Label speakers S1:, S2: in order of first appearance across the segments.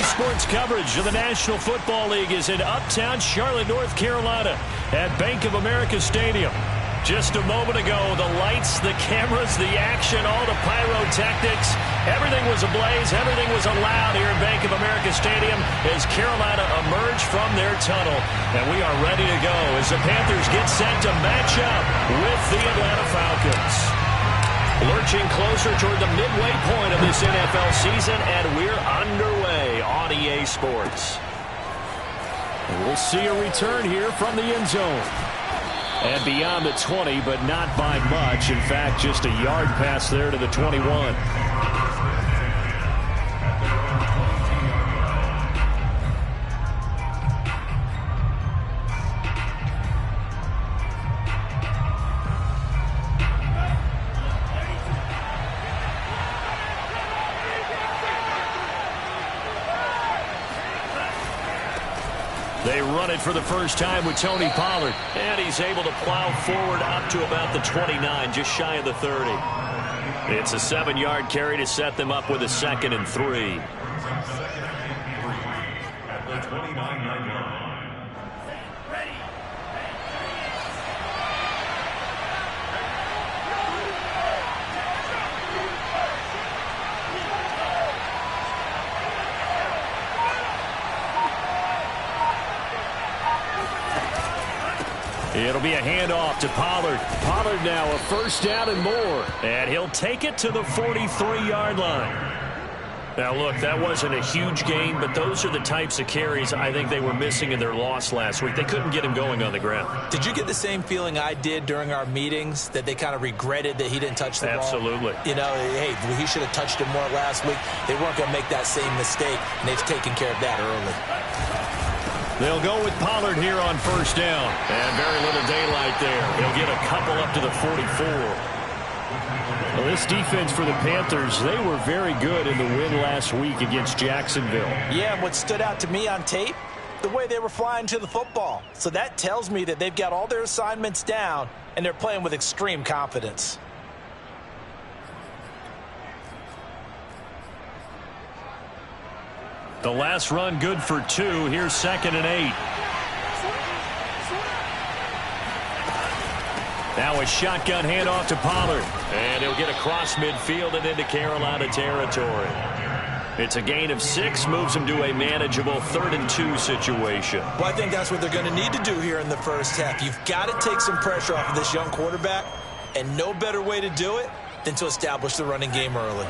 S1: Sports coverage of the National Football League is in uptown Charlotte, North Carolina at Bank of America Stadium. Just a moment ago, the lights, the cameras, the action, all the pyrotechnics, everything was ablaze, everything was allowed here at Bank of America Stadium as Carolina emerged from their tunnel. And we are ready to go as the Panthers get set to match up with the Atlanta Falcons. Lurching closer toward the midway point of this NFL season, and we're underway on EA Sports. And we'll see a return here from the end zone. And beyond the 20, but not by much. In fact, just a yard pass there to the 21. They run it for the first time with Tony Pollard. And he's able to plow forward up to about the 29, just shy of the 30. It's a 7-yard carry to set them up with a 2nd and 3.
S2: At the 29-yard line.
S1: It'll be a handoff to Pollard. Pollard now a first down and more. And he'll take it to the 43-yard line. Now, look, that wasn't a huge gain, but those are the types of carries I think they were missing in their loss last week. They couldn't get him going on the ground.
S3: Did you get the same feeling I did during our meetings, that they kind of regretted that he didn't touch the ball?
S1: Absolutely.
S3: You know, hey, he should have touched it more last week. They weren't going to make that same mistake, and they've taken care of that early.
S1: They'll go with Pollard here on first down. And very little daylight there. He'll get a couple up to the 44. Well, this defense for the Panthers, they were very good in the win last week against Jacksonville.
S3: Yeah, and what stood out to me on tape, the way they were flying to the football. So that tells me that they've got all their assignments down, and they're playing with extreme confidence.
S1: The last run good for 2. Here's 2nd and 8. Now a shotgun handoff to Pollard. And he'll get across midfield and into Carolina territory. It's a gain of 6, moves him to a manageable 3rd and 2 situation.
S3: Well, I think that's what they're going to need to do here in the first half. You've got to take some pressure off of this young quarterback, and no better way to do it than to establish the running game early.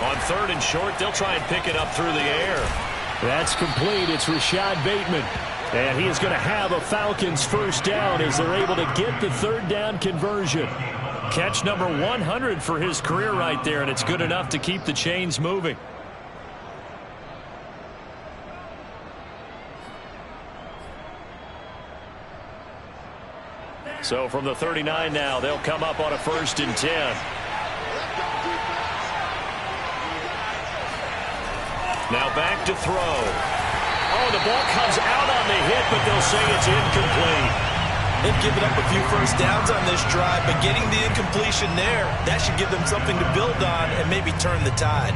S1: On 3rd and short, they'll try and pick it up through the air. That's complete. It's Rashad Bateman. And he is going to have a Falcons first down as they're able to get the 3rd down conversion. Catch number 100 for his career right there, and it's good enough to keep the chains moving. So from the 39 now, they'll come up on a 1st and 10. Now back to throw. Oh, the ball comes out on the hit, but they'll say it's incomplete.
S3: They've given up a few first downs on this drive, but getting the incompletion there, that should give them something to build on and maybe turn the tide.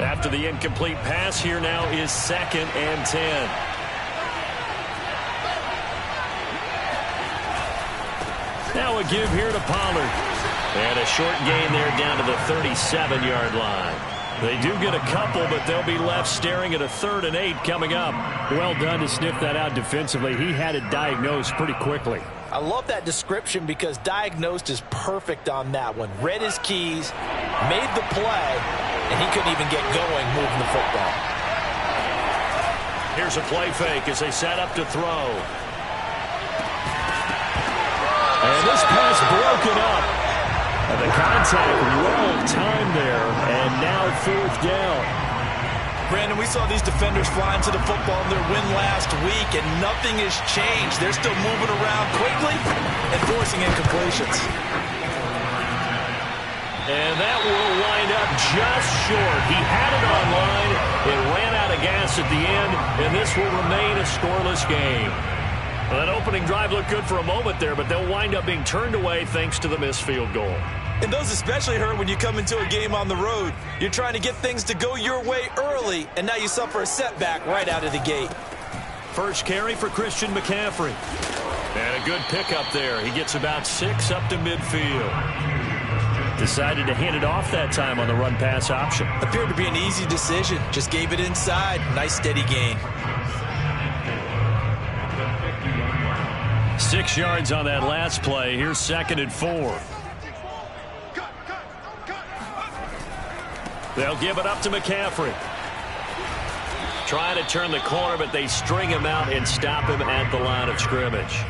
S1: After the incomplete pass, here now is 2nd and 10. Now a give here to Pollard. And a short gain there down to the 37-yard line. They do get a couple, but they'll be left staring at a 3rd and 8 coming up. Well done to sniff that out defensively. He had it diagnosed pretty quickly.
S3: I love that description because diagnosed is perfect on that one. Read his keys, made the play, and he couldn't even get going moving the football.
S1: Here's a play fake as they set up to throw. And this pass broken up. And the contact well timed there, and now 4th down.
S3: Brandon, we saw these defenders flying to the football in their win last week, and nothing has changed. They're still moving around quickly and forcing incompletions.
S1: And that will wind up just short. He had it on line. It ran out of gas at the end, and this will remain a scoreless game. Well, that opening drive looked good for a moment there, but they'll wind up being turned away thanks to the missed field goal.
S3: And those especially hurt when you come into a game on the road. You're trying to get things to go your way early, and now you suffer a setback right out of the gate.
S1: First carry for Christian McCaffrey. And a good pickup there. He gets about 6 up to midfield. Decided to hand it off that time on the run-pass option.
S3: Appeared to be an easy decision. Just gave it inside. Nice steady gain.
S1: 6 yards on that last play. Here's 2nd and 4. They'll give it up to McCaffrey. Trying to turn the corner, but they string him out and stop him at the line of scrimmage.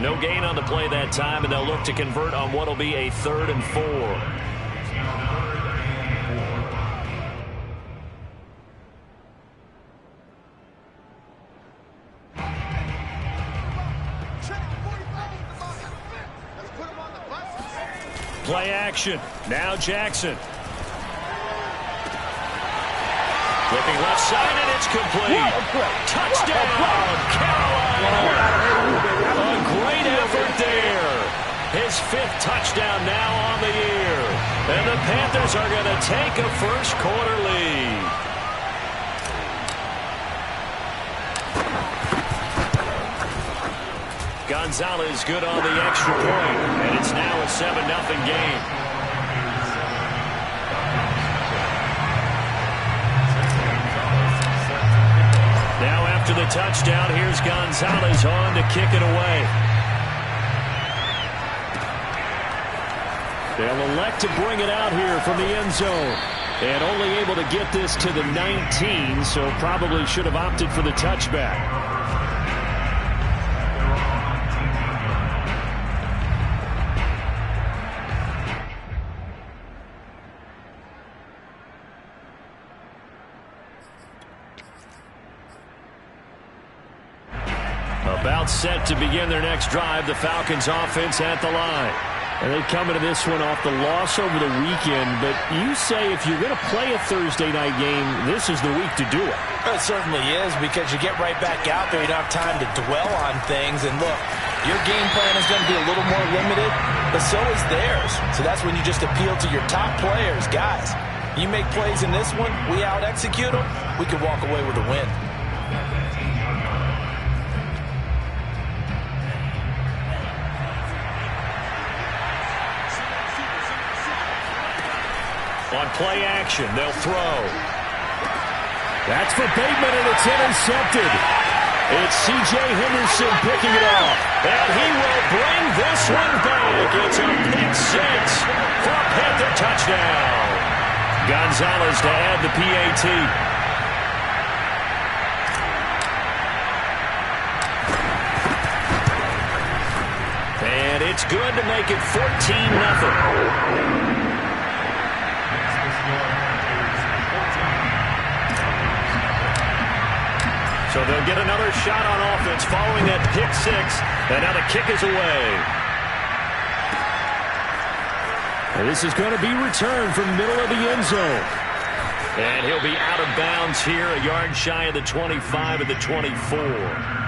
S1: No gain on the play that time, and they'll look to convert on what will be a 3rd and 4. Play action. Now Jackson. Flipping left side, and it's complete. Touchdown, Carolina. A great effort there. His 5th touchdown now on the year. And the Panthers are going to take a first-quarter lead. Gonzalez good on the extra point, and it's now a 7-0 game. Now after the touchdown, here's Gonzalez on to kick it away. They'll elect to bring it out here from the end zone. And only able to get this to the 19, so probably should have opted for the touchback. About set to begin their next drive, the Falcons offense at the line. And they come into this one off the loss over the weekend, but you say if you're going to play a Thursday night game, this is the week to do it.
S3: It certainly is, because you get right back out there. You don't have time to dwell on things. And look, your game plan is going to be a little more limited, but so is theirs. So that's when you just appeal to your top players. Guys, you make plays in this one, we out-execute them, we can walk away with a win.
S1: On play action, they'll throw. That's for Bateman, and it's intercepted. It's C.J. Henderson picking it off. And he will bring this one back. It's a pick 6 for a Panther touchdown. Gonzalez to add the PAT. And it's good to make it 14-0. So they'll get another shot on offense following that pick 6. And now the kick is away. And this is going to be returned from the middle of the end zone. And he'll be out of bounds here, a yard shy of the 25 and the 24.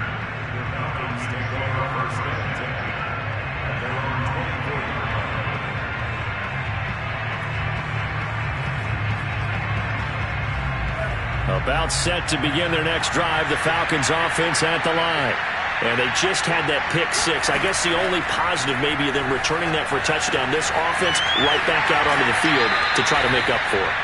S1: About set to begin their next drive, the Falcons offense at the line. And they just had that pick 6. I guess the only positive maybe of them returning that for a touchdown. This offense right back out onto the field to try to make up for it.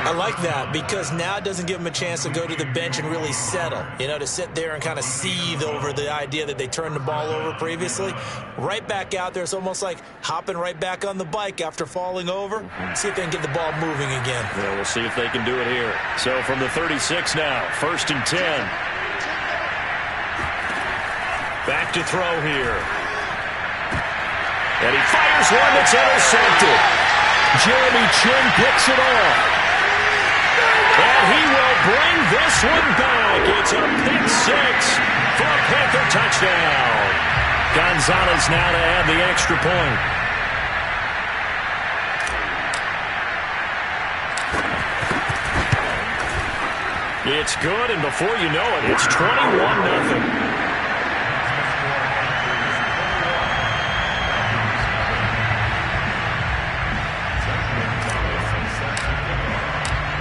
S3: I like that, because now it doesn't give them a chance to go to the bench and really settle. You know, to sit there and kind of seethe over the idea that they turned the ball over previously. Right back out there, it's almost like hopping right back on the bike after falling over. See if they can get the ball moving again.
S1: Yeah, we'll see if they can do it here. So from the 36 now, 1st and 10. Back to throw here. And he fires one that's intercepted. Jeremy Chin picks it off. And he will bring this one back. It's a pick 6 for a Panther touchdown. Gonzalez now to add the extra point. It's good, and before you know it, it's 21-0.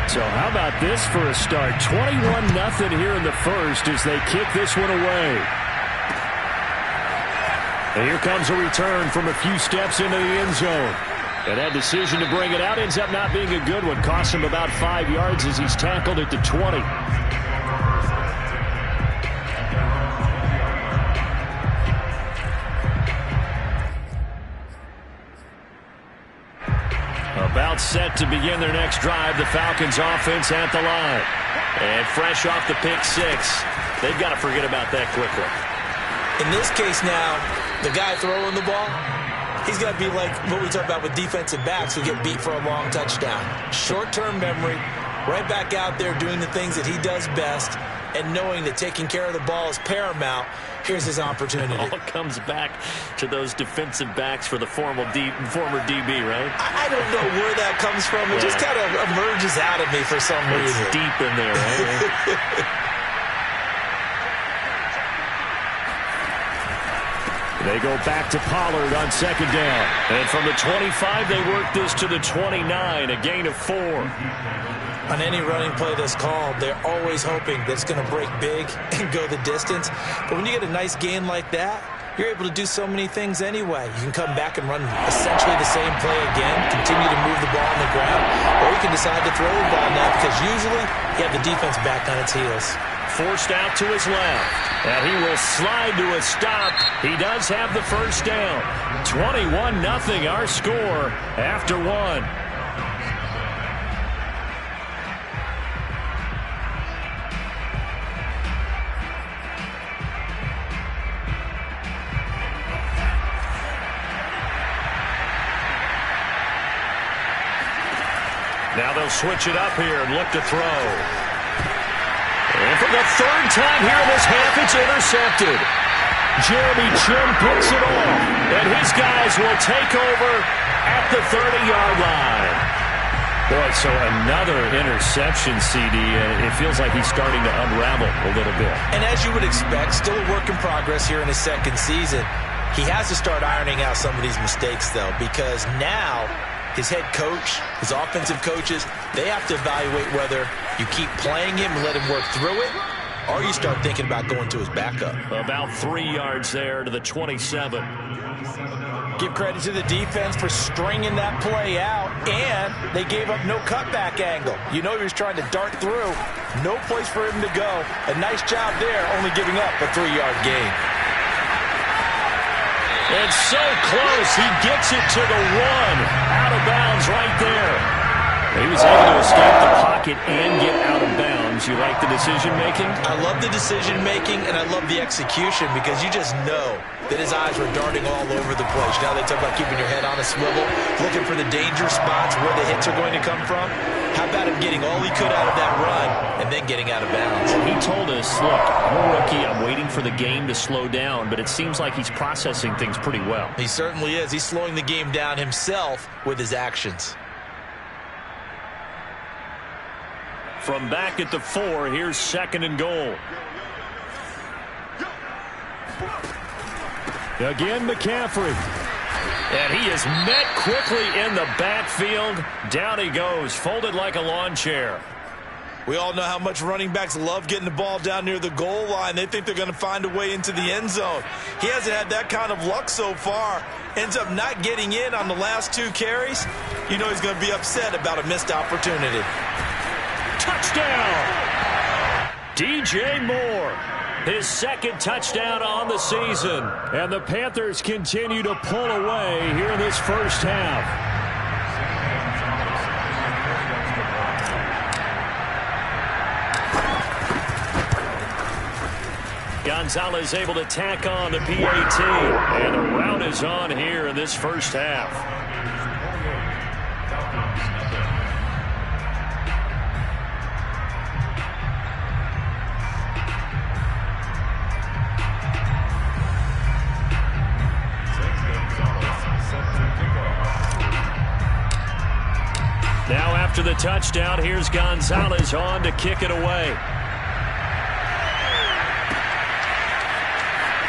S1: So how about this for a start? 21-0 here in the first as they kick this one away. And here comes a return from a few steps into the end zone. And that decision to bring it out ends up not being a good one. Costs him about 5 yards as he's tackled at the 20. About set to begin their next drive, the Falcons offense at the line. And fresh off the pick six, they've got to forget about that quickly.
S3: In this case now, the guy throwing the ball, he's got to be like what we talk about with defensive backs who get beat for a long touchdown. Short-term memory, right back out there doing the things that he does best, and knowing that taking care of the ball is paramount. Here's his opportunity.
S1: It all comes back to those defensive backs for the former DB, right?
S3: I don't know where that comes from. It just kind of emerges out of me for some reason.
S1: It's deep in there, right? They go back to Pollard on second down. And from the 25, they work this to the 29, a gain of 4.
S3: On any running play that's called, they're always hoping that it's going to break big and go the distance. But when you get a nice gain like that, you're able to do so many things anyway. You can come back and run essentially the same play again, continue to move the ball on the ground, or you can decide to throw the ball now because usually you have the defense back on its heels.
S1: Forced out to his left, and he will slide to a stop. He does have the first down. 21-0 our score after 1. Now they'll switch it up here and look to throw. And for the third time here in this half, it's intercepted. Jeremy Chin picks it off, and his guys will take over at the 30-yard line. Boy, so another interception, CD. It feels like he's starting to unravel a little bit. And as you would expect, still a work in progress here in his second season. He has to start ironing out some of these mistakes, though, because now his head coach, his offensive coaches, they have to evaluate whether you keep playing him and let him work through it, or you start thinking about going to his backup. About 3 yards there to the 27. Give credit to the defense for stringing that play out, and they gave up no cutback angle. You know he was trying to dart through. No place for him to go. A nice job there, only giving up a 3-yard gain. And so close, he gets it to the 1. Out of bounds right there. He was able to escape the pocket and get out of bounds. You like the decision-making? I love the decision-making, and I love the execution because you just know that his eyes were darting all over the place. Now they talk about keeping your head on a swivel, looking for the danger spots where the hits are going to come from. How about him getting all he could out of that run and then getting out of bounds? He told us, look, I'm a rookie. I'm waiting for the game to slow down, but it seems like he's processing things pretty well. He certainly is. He's slowing the game down himself with his actions. From back at the 4, here's second and goal. Again, McCaffrey. And he is met quickly in the backfield. Down he goes, folded like a lawn chair. We all know how much running backs love getting the ball down near the goal line. They think they're going to find a way into the end zone. He hasn't had that kind of luck so far. Ends up not getting in on the last 2 carries. You know he's going to be upset about a missed opportunity. Touchdown! DJ Moore. His second touchdown on the season. And the Panthers continue to pull away here in this first half. Gonzalez able to tack on the PAT. And the rout is on here in this first half. after the touchdown, here's Gonzalez on to kick it away.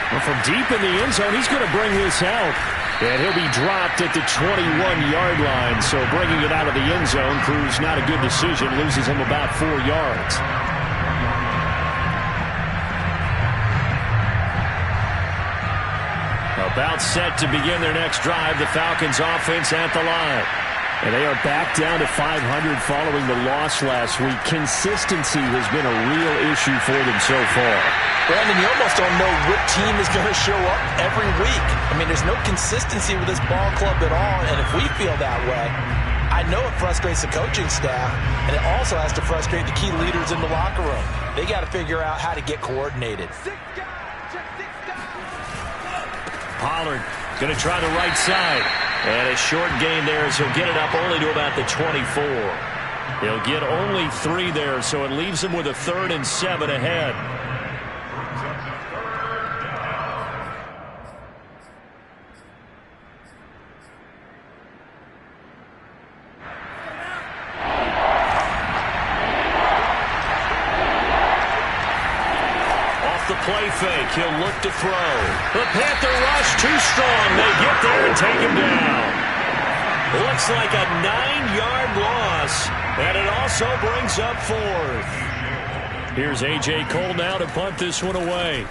S1: Well, from deep in the end zone, he's going to bring this out. And he'll be dropped at the 21-yard line. So bringing it out of the end zone proves not a good decision. Loses him about 4 yards. About set to begin their next drive. The Falcons offense at the line. And they are back down to 500 following the loss last week. Consistency has been a real issue for them so far.
S3: Brandon, you almost don't know what team is going to show up every week. I mean, there's no consistency with this ball club at all, and if we feel that way, I know it frustrates the coaching staff, and it also has to frustrate the key leaders in the locker room. They got to figure out how to get coordinated.
S1: Pollard going to try the right side. And a short gain there as he'll get it up only to about the 24. He'll get only 3 there, so it leaves him with a 3rd and 7 ahead. The play fake. He'll look to throw. The Panther rush too strong. They get there and take him down. Looks like a 9-yard loss, and it also brings up 4th. Here's A.J. Cole now to punt this one away.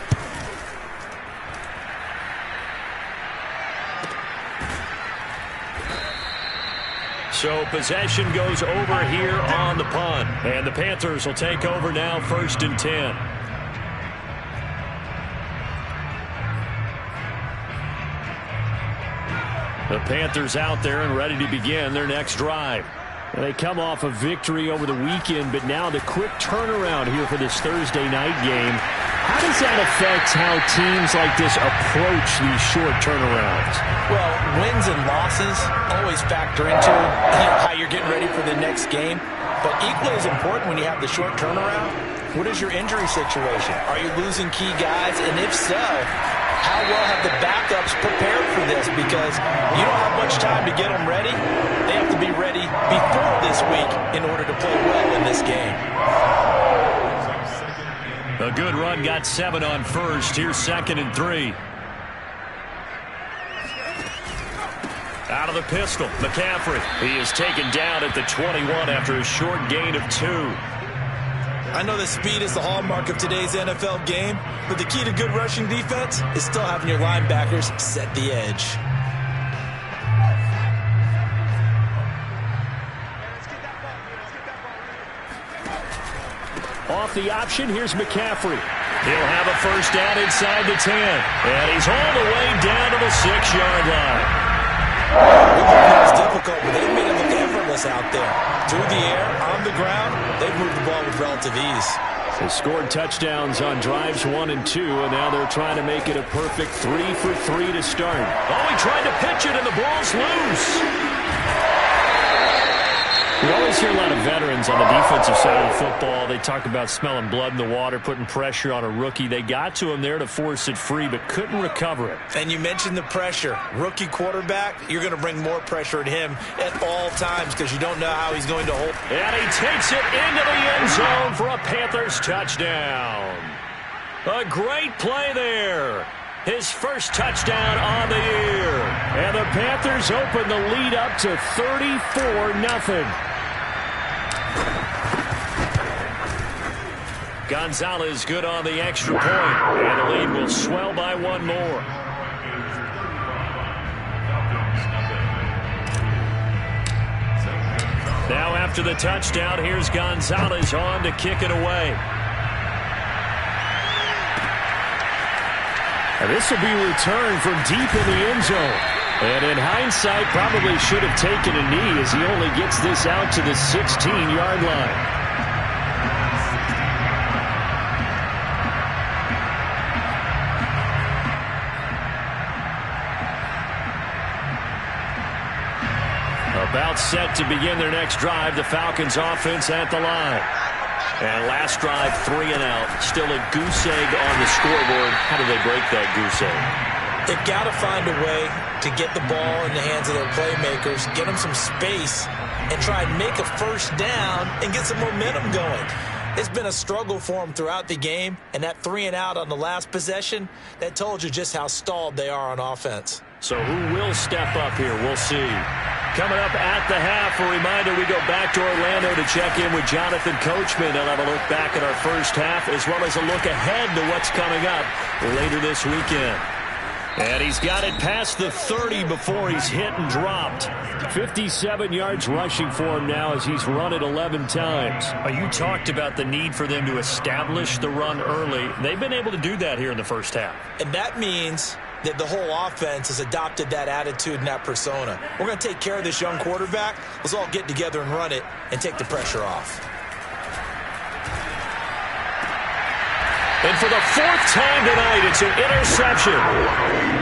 S1: So possession goes over here on the punt, and the Panthers will take over now 1st and 10. The Panthers out there and ready to begin their next drive. And they come off a victory over the weekend, but now the quick turnaround here for this Thursday night game. How does that affect how teams like this approach these short turnarounds?
S3: Well, wins and losses always factor into how you're getting ready for the next game. But equally as important when you have the short turnaround, what is your injury situation? Are you losing key guys? And if so, how well have the backups prepared for this? Because you don't have much time to get them ready. They have to be ready before this week in order to play well in this game.
S1: A good run, got 7 on first. Here's 2nd and 3. Out of the pistol, McCaffrey. He is taken down at the 21 after a short gain of 2.
S3: I know that speed is the hallmark of today's NFL game, but the key to good rushing defense is still having your linebackers set the edge.
S1: Off the option, here's McCaffrey. He'll have a first down inside the 10. And he's all the way down to the 6-yard line.
S3: It's difficult, but they've made it look effortless out there. Through the air, on the ground, they've moved the ball with relative ease.
S1: They scored touchdowns on drives 1 and 2, and now they're trying to make it a perfect 3 for 3 to start. Oh, he tried to pitch it, and the ball's loose. We always hear a lot of veterans on the defensive side of the football. They talk about smelling blood in the water, putting pressure on a rookie. They got to him there to force it free, but couldn't recover it.
S3: And you mentioned the pressure. Rookie quarterback, you're going to bring more pressure at him at all times because you don't know how he's going to hold.
S1: And he takes it into the end zone for a Panthers touchdown. A great play there. His first touchdown on the year. And the Panthers open the lead up to 34-0. Gonzalez good on the extra point, and the lead will swell by 1 more. Now after the touchdown, here's Gonzalez on to kick it away. And this will be returned from deep in the end zone. And in hindsight, probably should have taken a knee as he only gets this out to the 16-yard line. About set to begin their next drive, the Falcons offense at the line. And last drive, 3 and out. Still a goose egg on the scoreboard. How do they break that goose egg?
S3: They've got to find a way to get the ball in the hands of their playmakers, get them some space, and try and make a first down and get some momentum going. It's been a struggle for them throughout the game, and that 3-and-out on the last possession, that told you just how stalled they are on offense.
S1: So who will step up here? We'll see. Coming up at the half, a reminder, we go back to Orlando to check in with Jonathan Coachman. They'll have a look back at our first half as well as a look ahead to what's coming up later this weekend. And he's got it past the 30 before he's hit and dropped. 57 yards rushing for him now as he's run it 11 times. You talked about the need for them to establish the run early. They've been able to do that here in the first half.
S3: And that means that the whole offense has adopted that attitude and that persona. We're going to take care of this young quarterback. Let's all get together and run it and take the pressure off.
S1: And for the fourth time tonight, it's an interception.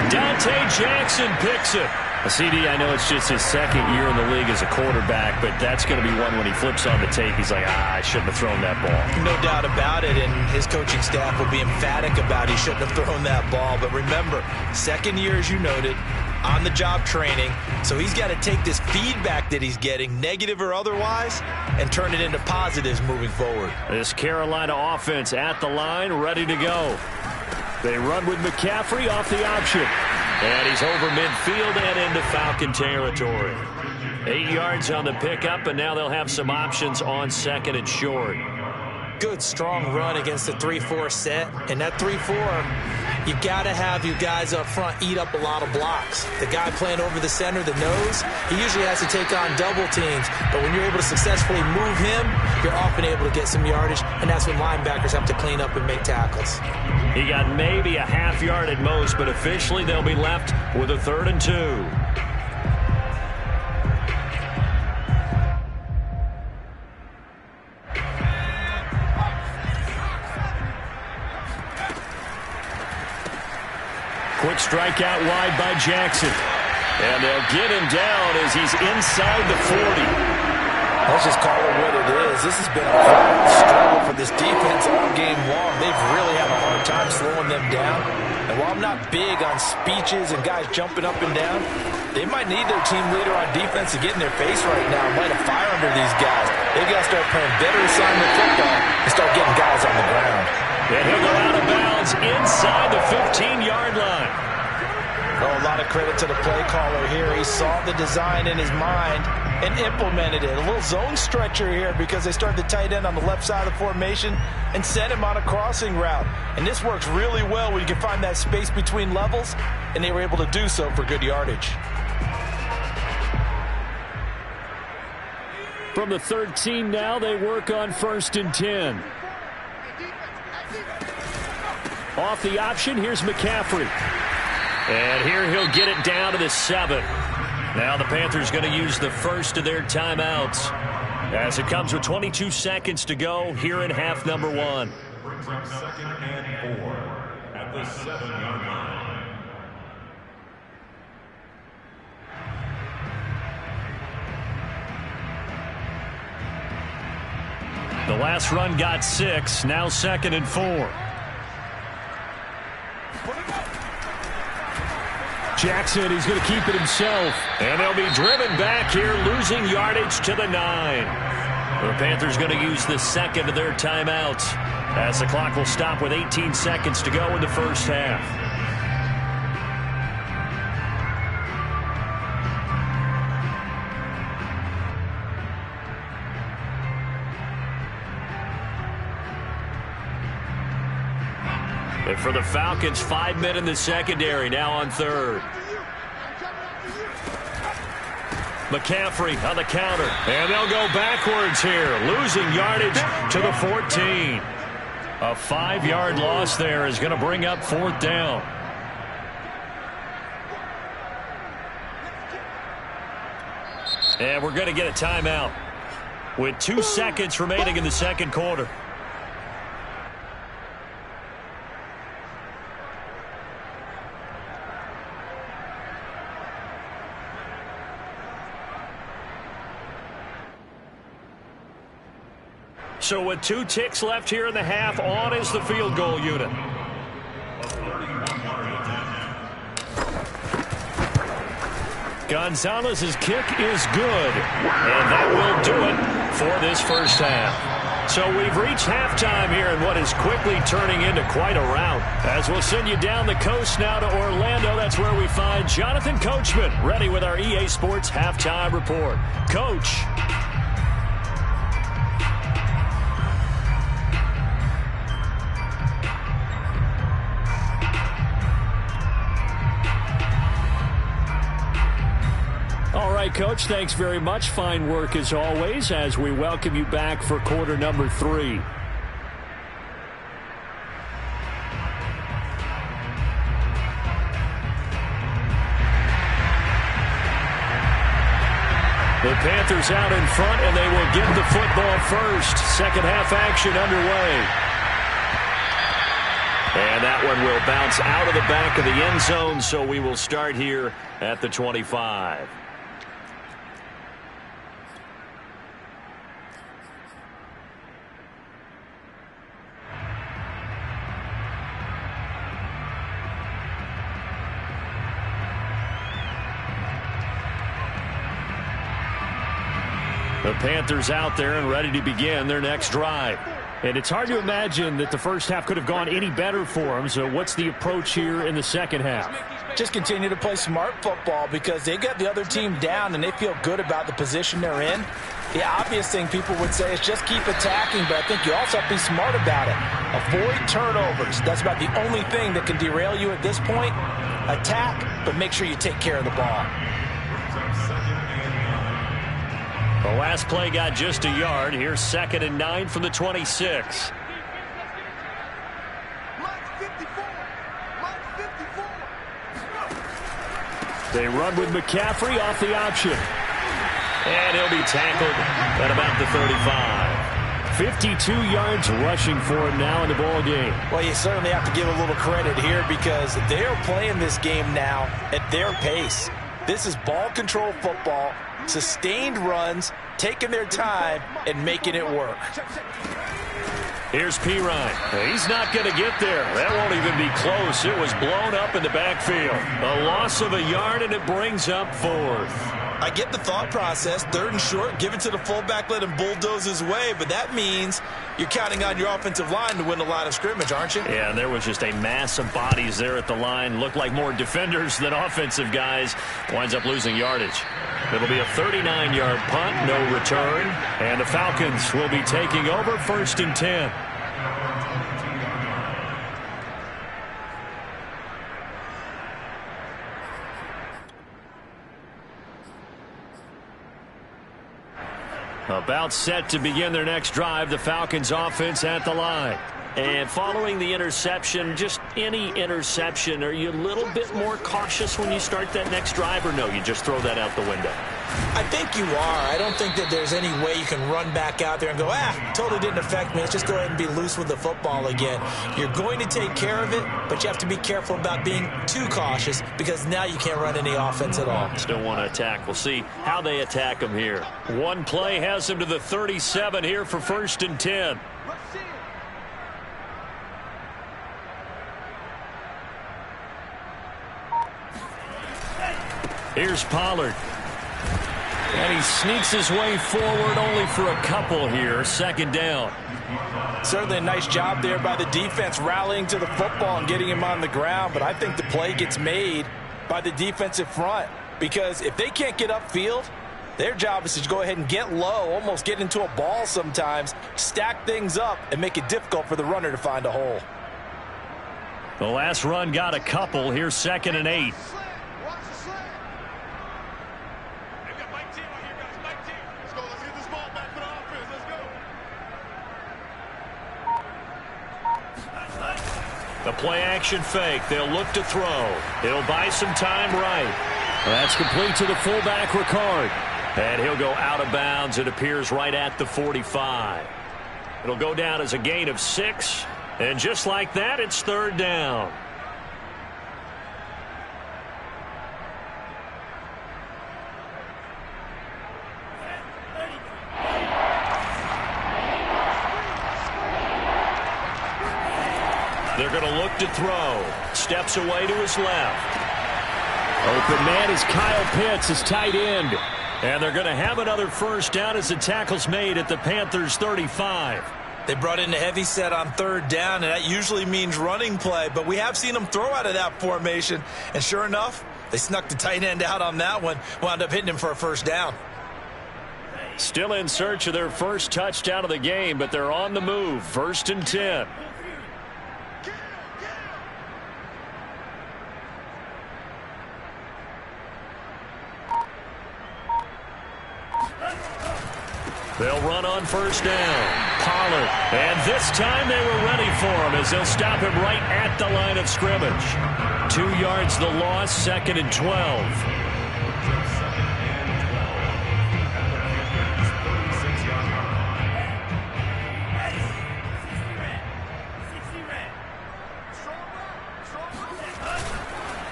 S1: Dante Jackson picks it. CD, I know it's just his second year in the league as a quarterback, but that's going to be one when he flips on the tape. He's like, I shouldn't have thrown that ball.
S3: No doubt about it, and his coaching staff will be emphatic about he shouldn't have thrown that ball. But remember, second year, as you noted, on-the-job training, so he's got to take this feedback that he's getting, negative or otherwise, and turn it into positives moving forward.
S1: This Carolina offense at the line, ready to go. They run with McCaffrey off the option. And he's over midfield and into Falcon territory. 8 yards on the pickup, and now they'll have some options on second and short.
S3: Good, strong run against the 3-4 set. And that 3-4, you got to have your guys up front eat up a lot of blocks. The guy playing over the center, the nose, he usually has to take on double teams. But when you're able to successfully move him, you're often able to get some yardage, and that's when linebackers have to clean up and make tackles.
S1: He got maybe a half yard at most, but officially they'll be left with a 3rd and 2. Quick strikeout wide by Jackson. And they'll get him down as he's inside the 40.
S3: Let's just call it what it is. This has been a hard struggle for this defense all game long. They've really had a hard time slowing them down. And while I'm not big on speeches and guys jumping up and down, they might need their team leader on defense to get in their face right now and light a fire under these guys. They've got to start playing better assignment football and start getting guys on the ground.
S1: And he'll go out of bounds inside the 15-yard line.
S3: Oh, a lot of credit to the play caller here. He saw the design in his mind and implemented it. A little zone stretcher here because they started the tight end on the left side of the formation and sent him on a crossing route. And this works really well when you can find that space between levels, and they were able to do so for good yardage.
S1: From the 13 now, they work on 1st and 10. Off the option, here's McCaffrey. And here he'll get it down to the 7. Now the Panthers going to use the first of their timeouts as it comes with 22 seconds to go here in half number 1.
S2: Brings up 2nd and 4 at the 7-yard line.
S1: The last run got 6, now 2nd and 4. Jackson, he's going to keep it himself. And they'll be driven back here, losing yardage to the 9. The Panthers going to use the second of their timeouts as the clock will stop with 18 seconds to go in the first half. And for the Falcons, 5 men in the secondary, now on 3rd. McCaffrey on the counter. And they'll go backwards here, losing yardage to the 14. A 5-yard loss there is going to bring up 4th down. And we're going to get a timeout with 2 seconds remaining in the second quarter. So with 2 ticks left here in the half, on is the field goal unit. Gonzalez's kick is good. And that will do it for this first half. So we've reached halftime here in what is quickly turning into quite a rout. As we'll send you down the coast now to Orlando, that's where we find Jonathan Coachman, ready with our EA Sports Halftime Report. Coach. All right, Coach, thanks very much. Fine work as always as we welcome you back for quarter number 3. The Panthers out in front, and they will get the football first. Second half action underway. And that one will bounce out of the back of the end zone, so we will start here at the 25. The Panthers out there and ready to begin their next drive. And it's hard to imagine that the first half could have gone any better for them. So what's the approach here in the second half?
S3: Just continue to play smart football because they got the other team down and they feel good about the position they're in. The obvious thing people would say is just keep attacking, but I think you also have to be smart about it. Avoid turnovers. That's about the only thing that can derail you at this point. Attack, but make sure you take care of the ball.
S1: The last play got just a yard. Here's 2nd and 9 from the 26. They run with McCaffrey off the option. And he'll be tackled at about the 35. 52 yards rushing for him now in the ball game.
S3: Well, you certainly have to give a little credit here because they are playing this game now at their pace. This is ball control football. Sustained runs, taking their time, and making it work.
S1: Here's Pirine. He's not going to get there. That won't even be close. It was blown up in the backfield. A loss of a yard, and it brings up 4th.
S4: I get the thought process. 3rd and short, give it to the fullback, let him bulldoze his way. But that means you're counting on your offensive line to win the line of scrimmage, aren't you?
S1: Yeah, and there was just a mass of bodies there at the line. Looked like more defenders than offensive guys. Winds up losing yardage. It'll be a 39-yard punt, no return. And the Falcons will be taking over 1st and 10. About set to begin their next drive, the Falcons offense at the line. And following the interception, just any interception, are you a little bit more cautious when you start that next drive, or no, you just throw that out the window?
S4: I think you are. I don't think that there's any way you can run back out there and go, totally didn't affect me. Let's just go ahead and be loose with the football again. You're going to take care of it, but you have to be careful about being too cautious because now you can't run any offense at all.
S1: Still want to attack. We'll see how they attack them here. One play has them to the 37 here for 1st and 10. Here's Pollard. And he sneaks his way forward only for a couple here. 2nd down.
S3: Certainly a nice job there by the defense rallying to the football and getting him on the ground. But I think the play gets made by the defensive front because if they can't get upfield, their job is to go ahead and get low, almost get into a ball sometimes, stack things up, and make it difficult for the runner to find a hole.
S1: The last run got a couple. Here's 2nd and 8. The play-action fake. They'll look to throw. He'll buy some time right. That's complete to the fullback, Ricard. And he'll go out of bounds. It appears right at the 45. It'll go down as a gain of 6. And just like that, it's 3rd down. They're going to look to throw. Steps away to his left. Open man is Kyle Pitts, his tight end. And they're going to have another first down as the tackle's made at the Panthers' 35.
S4: They brought in a heavy set on third down, and that usually means running play. But we have seen them throw out of that formation. And sure enough, they snuck the tight end out on that one, wound up hitting him for a first down.
S1: Still in search of their first touchdown of the game, but they're on the move. 1st and 10. They'll run on first down. Pollard. And this time they were ready for him as they'll stop him right at the line of scrimmage. 2 yards the loss, 2nd and 12.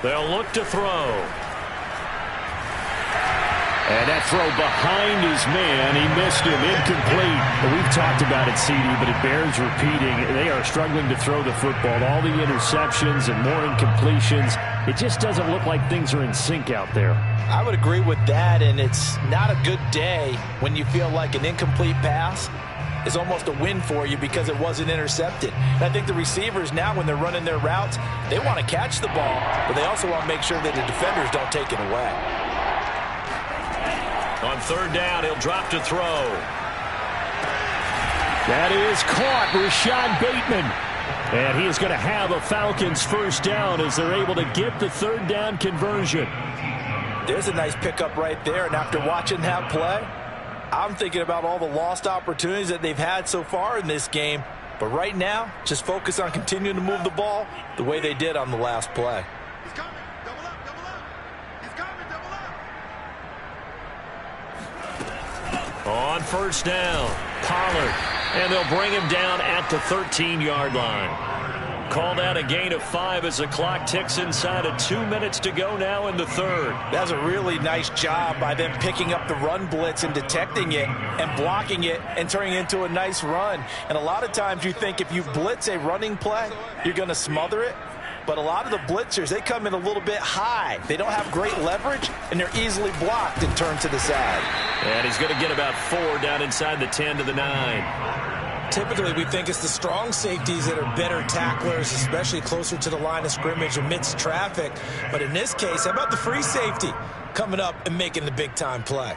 S1: They'll look to throw. And that throw behind his man, he missed him, incomplete. We've talked about it, CD, but it bears repeating. They are struggling to throw the football. All the interceptions and more incompletions. It just doesn't look like things are in sync out there.
S3: I would agree with that, and it's not a good day when you feel like an incomplete pass is almost a win for you because it wasn't intercepted. And I think the receivers now, when they're running their routes, they want to catch the ball, but they also want to make sure that the defenders don't take it away.
S1: On third down, he'll drop to throw. That is caught, Rashad Bateman. And he is going to have a Falcons first down as they're able to get the third down conversion.
S3: There's a nice pickup right there, and after watching that play, I'm thinking about all the lost opportunities that they've had so far in this game. But right now, just focus on continuing to move the ball the way they did on the last play.
S5: He's coming. Double up, double up. He's coming, double up.
S1: On first down, Pollard. And they'll bring him down at the 13-yard line. Called out a gain of 5 as the clock ticks inside of 2 minutes to go now in the third.
S3: That's a really nice job by them picking up the run blitz and detecting it and blocking it and turning it into a nice run. And a lot of times you think if you blitz a running play, you're going to smother it. But a lot of the blitzers, they come in a little bit high. They don't have great leverage, and they're easily blocked and turned to the side.
S1: And he's going to get about 4 down inside the 10 to the 9.
S4: Typically, we think it's the strong safeties that are better tacklers, especially closer to the line of scrimmage amidst traffic. But in this case, how about the free safety coming up and making the big-time play?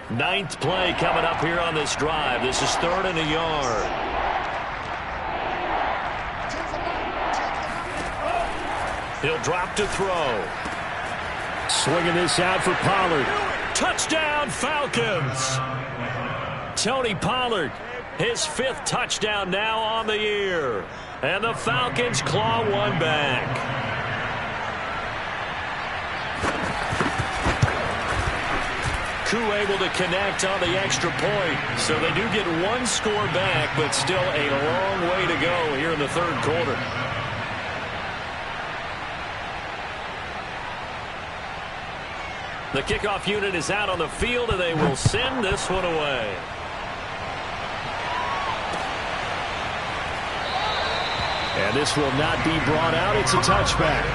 S1: 9th play coming up here on this drive. This is 3rd and a yard. He'll drop to throw. Swinging this out for Pollard. Touchdown, Falcons! Tony Pollard, his 5th touchdown now on the year. And the Falcons claw one back. Koo able to connect on the extra point. So they do get 1 score back, but still a long way to go here in the 3rd quarter. The kickoff unit is out on the field, and they will send this one away. And this will not be brought out. It's a touchback.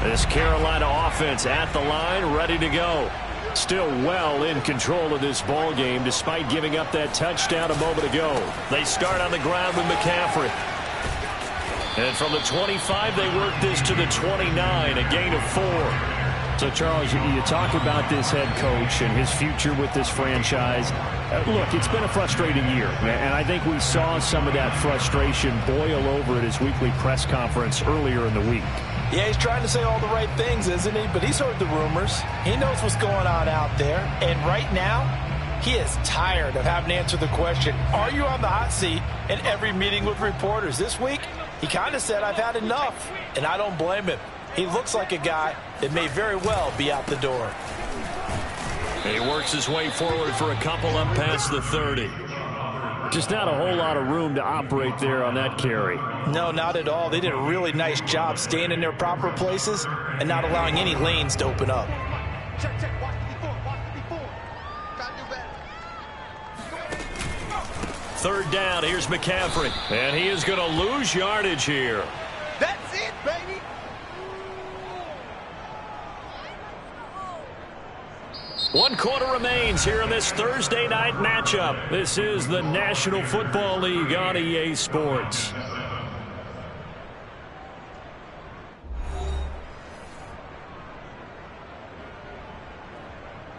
S1: This Carolina offense at the line, ready to go. Still well in control of this ball game despite giving up that touchdown a moment ago. They start on the ground with McCaffrey. And from the 25, they work this to the 29, a gain of 4. So, Charles, you talk about this head coach and his future with this franchise. Look, it's been a frustrating year, and I think we saw some of that frustration boil over at his weekly press conference earlier in the week.
S3: Yeah, he's trying to say all the right things, isn't he? But he's heard the rumors. He knows what's going on out there. And right now, he is tired of having to answer the question, are you on the hot seat, in every meeting with reporters. This week, he kind of said, I've had enough. And I don't blame him. He looks like a guy that may very well be out the door.
S1: He works his way forward for a couple up past the 30. Just not a whole lot of room to operate there on that carry.
S3: No, not at all. They did a really nice job staying in their proper places and not allowing any lanes to open up.
S5: Check, check. Watch the before. Watch the before. Gotta do better.
S1: Third down. Here's McCaffrey. And he is going to lose yardage here.
S5: That's it, baby.
S1: One quarter remains here in this Thursday night matchup. This is the National Football League on EA Sports.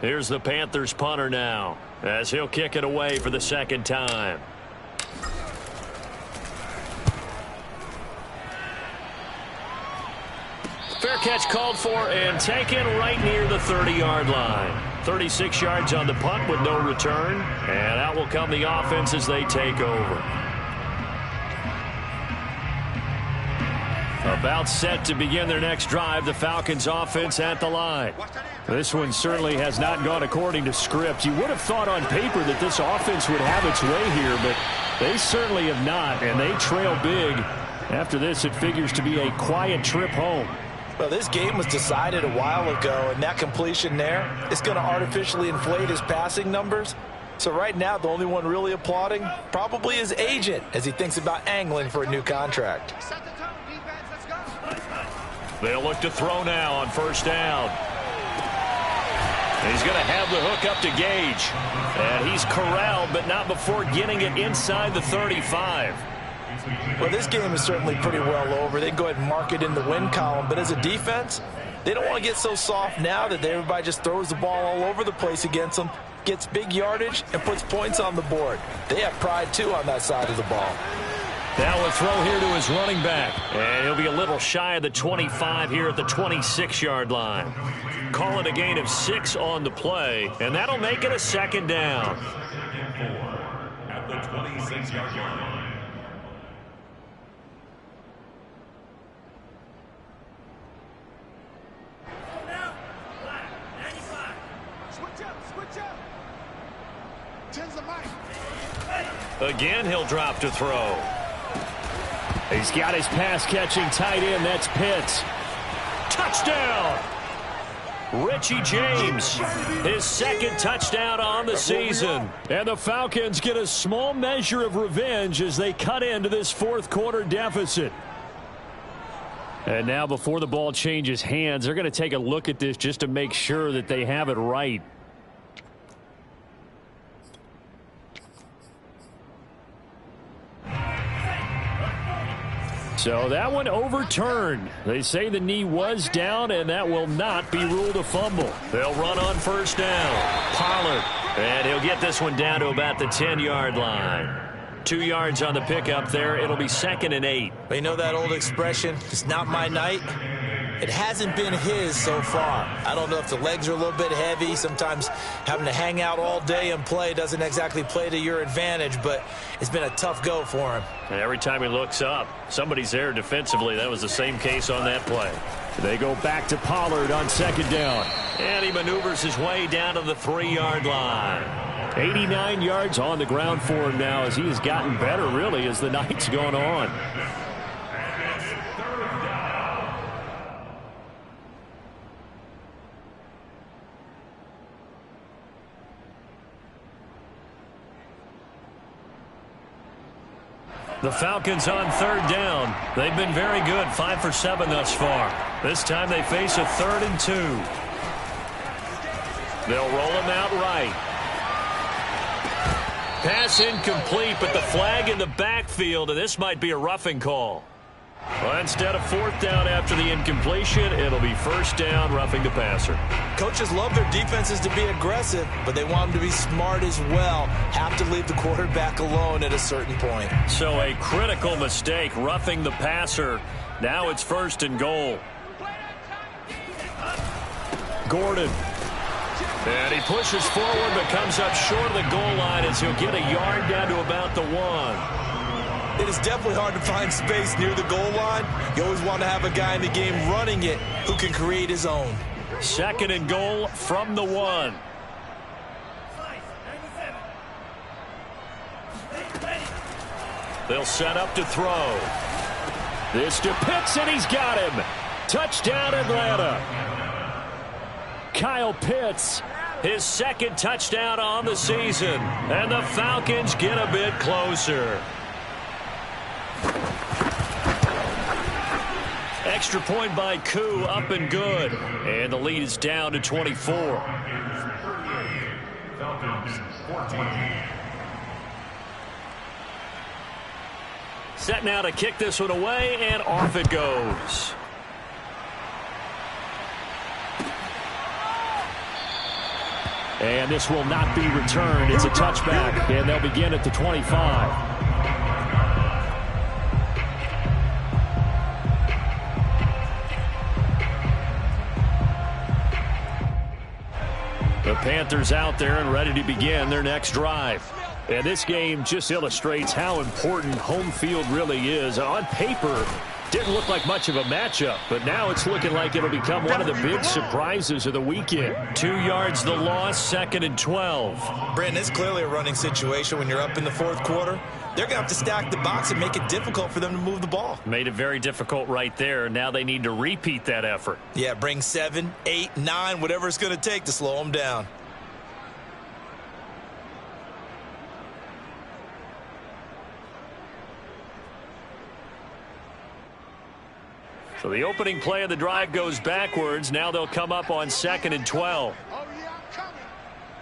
S1: Here's the Panthers punter now, as he'll kick it away for the second time. Fair catch called for and taken right near the 30-yard line. 36 yards on the punt with no return. And out will come the offense as they take over. About set to begin their next drive, the Falcons offense at the line. This one certainly has not gone according to script. You would have thought on paper that this offense would have its way here, but they certainly have not, and they trail big. After this, it figures to be a quiet trip home.
S3: Well, this game was decided a while ago, and that completion there is going to artificially inflate his passing numbers. So right now, the only one really applauding probably his agent as he thinks about angling for a new contract.
S5: Set the tone, defense. Let's go.
S1: They'll look to throw now on first down. He's going to have the hook up to Gage. And he's corralled, but not before getting it inside the 35.
S3: Well, this game is certainly pretty well over. They can go ahead and mark it in the win column. But as a defense, they don't want to get so soft now that everybody just throws the ball all over the place against them, gets big yardage, and puts points on the board. They have pride, too, on that side of the ball.
S1: Now a throw here to his running back. And he'll be a little shy of the 25 here at the 26-yard line. Call it a gain of 6 on the play, and that'll make it a second down.
S2: At the 26-yard line.
S1: Again, he'll drop to throw. He's got his pass-catching tight end. That's Pitts. Touchdown! Richie James, his second touchdown on the season. And the Falcons get a small measure of revenge as they cut into this fourth quarter deficit. And now before the ball changes hands, they're going to take a look at this just to make sure that they have it right. So that one overturned. They say the knee was down, and that will not be ruled a fumble. They'll run on first down. Pollard, and he'll get this one down to about the 10-yard line. 2 yards on the pickup there. It'll be 2nd and 8.
S3: But you know that old expression, it's not my night? It hasn't been his so far. I don't know if the legs are a little bit heavy. Sometimes having to hang out all day and play doesn't exactly play to your advantage, but it's been a tough go for him.
S1: And every time he looks up, somebody's there defensively. That was the same case on that play. They go back to Pollard on second down. And he maneuvers his way down to the 3-yard line. 89 yards on the ground for him now as he has gotten better, really, as the night's gone on. The Falcons on third down. They've been very good, 5 for 7 thus far. This time they face a 3rd and 2. They'll roll him out right. Pass incomplete, but the flag in the backfield, and this might be a roughing call. Well, instead of 4th down after the incompletion, it'll be 1st down, roughing the passer.
S3: Coaches love their defenses to be aggressive, but they want them to be smart as well. Have to leave the quarterback alone at a certain point.
S1: So a critical mistake, roughing the passer. Now it's 1st and goal. Gordon. And he pushes forward but comes up short of the goal line as he'll get a yard down to about the 1.
S3: It is definitely hard to find space near the goal line. You always want to have a guy in the game running it who can create his own.
S1: 2nd and goal from the 1. They'll set up to throw. This to Pitts, and he's got him. Touchdown, Atlanta. Kyle Pitts, his second touchdown on the season. And the Falcons get a bit closer. Extra point by Koo, up and good. And the lead is down to 24.
S2: Falcons 14.
S1: Set now to kick this one away, and off it goes. And this will not be returned. It's a touchback, and they'll begin at the 25. The Panthers out there and ready to begin their next drive. And this game just illustrates how important home field really is. On paper, didn't look like much of a matchup, but now it's looking like it'll become one of the big surprises of the weekend. 2 yards the loss, 2nd and 12.
S4: Brandon, it's clearly a running situation when you're up in the fourth quarter. They're going to have to stack the box and make it difficult for them to move the ball.
S1: Made it very difficult right there. Now they need to repeat that effort.
S4: Yeah, bring 7, 8, 9, whatever it's going to take to slow them down.
S1: So the opening play of the drive goes backwards. Now they'll come up on 2nd and 12.
S5: Oh, yeah, I'm coming.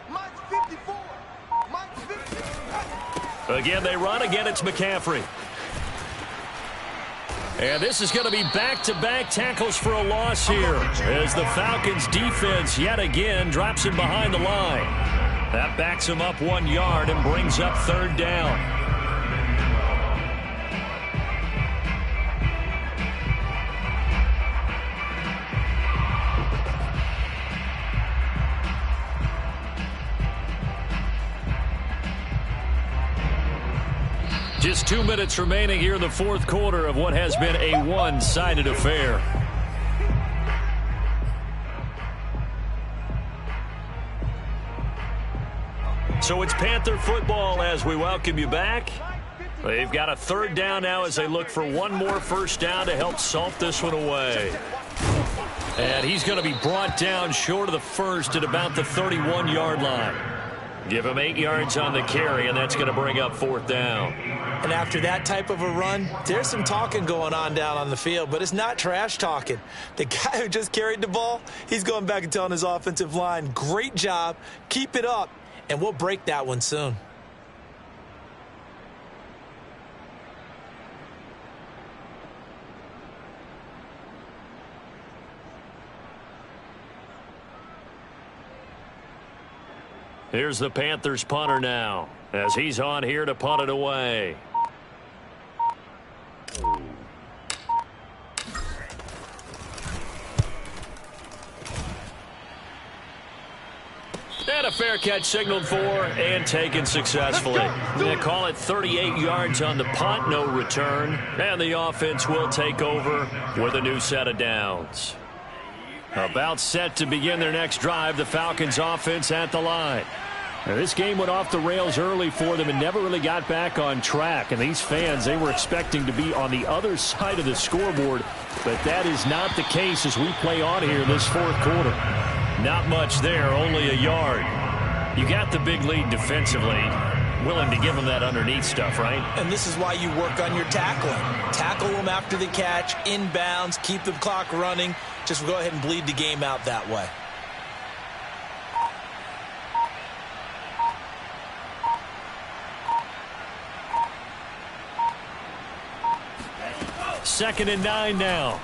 S5: Mine's 54. Mine's 50.
S1: Again, they run. Again, it's McCaffrey. And this is going to be back-to-back tackles for a loss here as the Falcons defense yet again drops him behind the line. That backs him up 1 yard and brings up 3rd down. Just 2 minutes remaining here in the fourth quarter of what has been a one-sided affair. So it's Panther football as we welcome you back. They've got a 3rd down now as they look for one more first down to help salt this one away. And he's going to be brought down short of the first at about the 31-yard line. Give him 8 yards on the carry, and that's going to bring up 4th down.
S4: And after that type of a run, there's some talking going on down on the field, but it's not trash talking. The guy who just carried the ball, he's going back and telling his offensive line, great job, keep it up, and we'll break that one soon.
S1: Here's the Panthers punter now as he's on here to punt it away. And a fair catch signaled for and taken successfully. They call it 38 yards on the punt, no return. And the offense will take over with a new set of downs. About set to begin their next drive, the Falcons offense at the line. Now, this game went off the rails early for them and never really got back on track. And these fans, they were expecting to be on the other side of the scoreboard. But that is not the case as we play on here in this fourth quarter. Not much there, only a yard. You got the big lead defensively. Willing to give them that underneath stuff, right?
S4: And this is why you work on your tackling. Tackle them after the catch, inbounds, keep the clock running. Just go ahead and bleed the game out that way.
S1: Second and 9 now.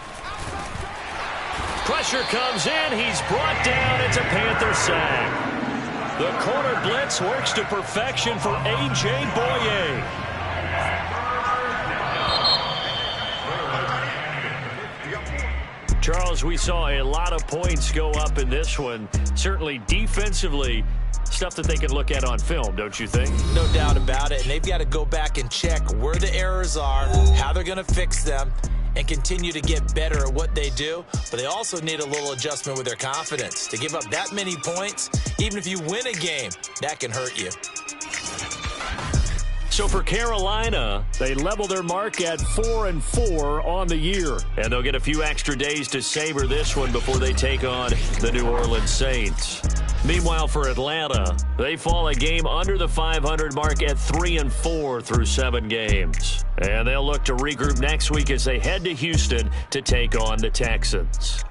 S1: Pressure comes in. He's brought down. It's a Panther sack. The corner blitz works to perfection for A.J. Boye. Charles, we saw a lot of points go up in this one. Certainly defensively, stuff that they can look at on film, don't you think?
S4: No doubt about it. And they've got to go back and check where the errors are, how they're going to fix them, and continue to get better at what they do. But they also need a little adjustment with their confidence. To give up that many points, even if you win a game, that can hurt you.
S1: So for Carolina, they level their mark at 4-4 on the year. And they'll get a few extra days to savor this one before they take on the New Orleans Saints. Meanwhile, for Atlanta, they fall a game under the 500 mark at 3-4 through 7 games. And they'll look to regroup next week as they head to Houston to take on the Texans.